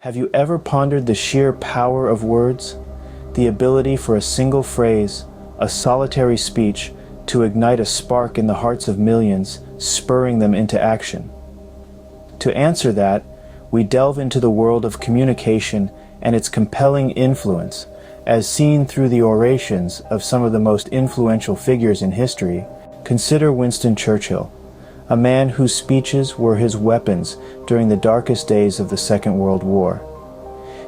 Have you ever pondered the sheer power of words? The ability for a single phrase, a solitary speech, to ignite a spark in the hearts of millions, spurring them into action. To answer that, we delve into the world of communication and its compelling influence, as seen through the orations of some of the most influential figures in history. Consider Winston Churchill, a man whose speeches were his weapons during the darkest days of the Second World War.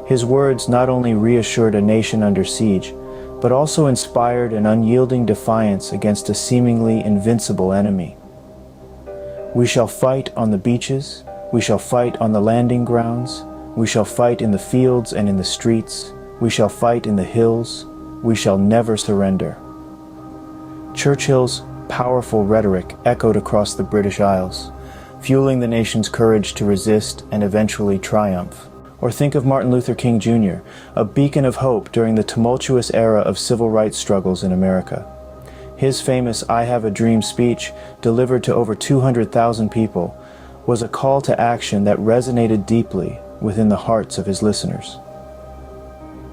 His words not only reassured a nation under siege, but also inspired an unyielding defiance against a seemingly invincible enemy. "We shall fight on the beaches, we shall fight on the landing grounds, we shall fight in the fields and in the streets, we shall fight in the hills, we shall never surrender." Churchill's powerful rhetoric echoed across the British Isles, fueling the nation's courage to resist and eventually triumph. Or think of Martin Luther King Jr., a beacon of hope during the tumultuous era of civil rights struggles in America. His famous "I Have a Dream" speech, delivered to over 200,000 people, was a call to action that resonated deeply within the hearts of his listeners.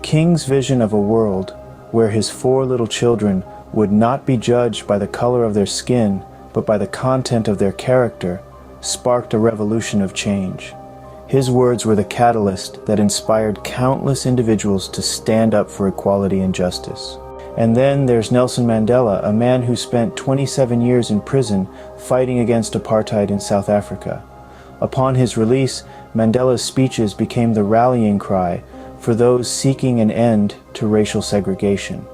King's vision of a world where his 4 little children would not be judged by the color of their skin, but by the content of their character, sparked a revolution of change. His words were the catalyst that inspired countless individuals to stand up for equality and justice. And then there's Nelson Mandela, a man who spent 27 years in prison fighting against apartheid in South Africa. Upon his release, Mandela's speeches became the rallying cry for those seeking an end to racial segregation.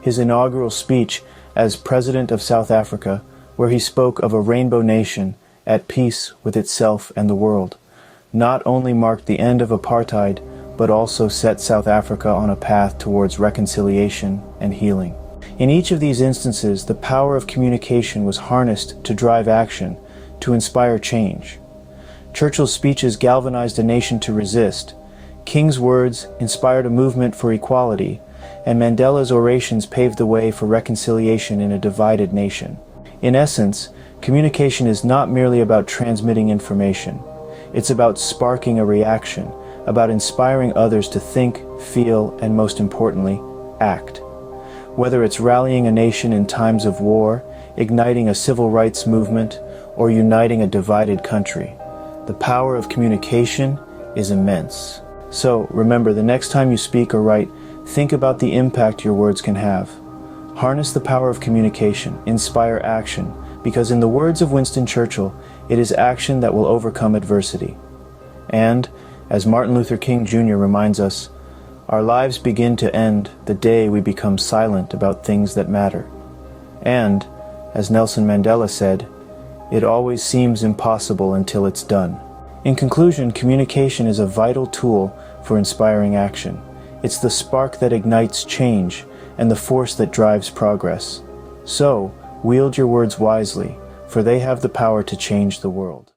His inaugural speech as President of South Africa, where he spoke of a rainbow nation at peace with itself and the world, not only marked the end of apartheid, but also set South Africa on a path towards reconciliation and healing. In each of these instances, the power of communication was harnessed to drive action, to inspire change. Churchill's speeches galvanized a nation to resist, King's words inspired a movement for equality, and Mandela's orations paved the way for reconciliation in a divided nation. In essence, communication is not merely about transmitting information. It's about sparking a reaction, about inspiring others to think, feel, and most importantly, act. Whether it's rallying a nation in times of war, igniting a civil rights movement, or uniting a divided country, the power of communication is immense. So remember, the next time you speak or write, think about the impact your words can have. Harness the power of communication, inspire action, because in the words of Winston Churchill, it is action that will overcome adversity. And, as Martin Luther King Jr. reminds us, our lives begin to end the day we become silent about things that matter. And, as Nelson Mandela said, it always seems impossible until it's done. In conclusion, communication is a vital tool for inspiring action. It's the spark that ignites change and the force that drives progress. So, wield your words wisely, for they have the power to change the world.